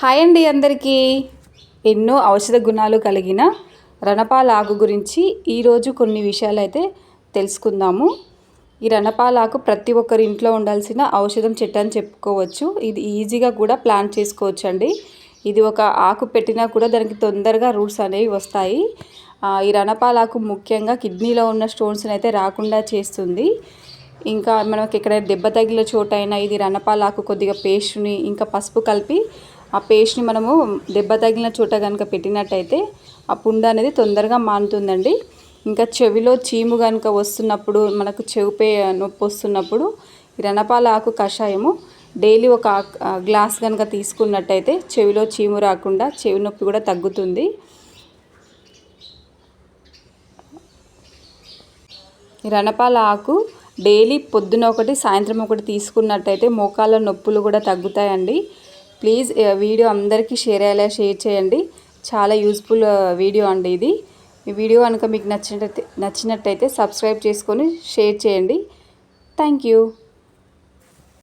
Hi అండి అందరికీ. ఎన్నో ఔషధ గుణాలు కలిగిన రణపాల ఆకు గురించి ఈరోజు కొన్ని విషయాలు అయితే తెలుసుకుందాము. ఈ రణపాల ఆకు ప్రతి ఒక్కరి ఇంట్లో ఉండాల్సిన ఔషధం చెట్టు అని చెప్పుకోవచ్చు. ఇది ఈజీగా కూడా ప్లాంట్ చేసుకోవచ్చు అండి. ఇది ఒక ఆకు పెట్టినా కూడా దానికి తొందరగా రూట్స్ అనేవి వస్తాయి. ఈ రణపాల ఆకు ముఖ్యంగా కిడ్నీలో ఉన్న స్టోన్స్ని అయితే రాకుండా చేస్తుంది. ఇంకా మనకి ఎక్కడైనా దెబ్బ తగిలిన చోటైనా ఇది రణపాల ఆకు కొద్దిగా పేస్ట్ని ఇంకా పసుపు కలిపి ఆ పేస్ట్ని మనము దెబ్బ తగిలిన చోట కనుక పెట్టినట్టయితే ఆ పుండు అనేది తొందరగా మానుతుందండి. ఇంకా చెవిలో చీము కనుక వస్తున్నప్పుడు, మనకు చెవిపై నొప్పి వస్తున్నప్పుడు ఈ రణపాల ఆకు కషాయము డైలీ ఒక గ్లాస్ కనుక తీసుకున్నట్టయితే చెవిలో చీము రాకుండా చెవి నొప్పి కూడా తగ్గుతుంది. ఈ రణపాల ఆకు డైలీ పొద్దున ఒకటి సాయంత్రం ఒకటి తీసుకున్నట్టయితే మోకాళ్ళ నొప్పులు కూడా తగ్గుతాయండి. ప్లీజ్ వీడియో అందరికీ షేర్ చేయండి. చాలా యూస్ఫుల్ వీడియో అండి ఇది. ఈ వీడియో కనుక మీకు నచ్చినట్టయితే సబ్స్క్రైబ్ చేసుకొని షేర్ చేయండి. Thank you.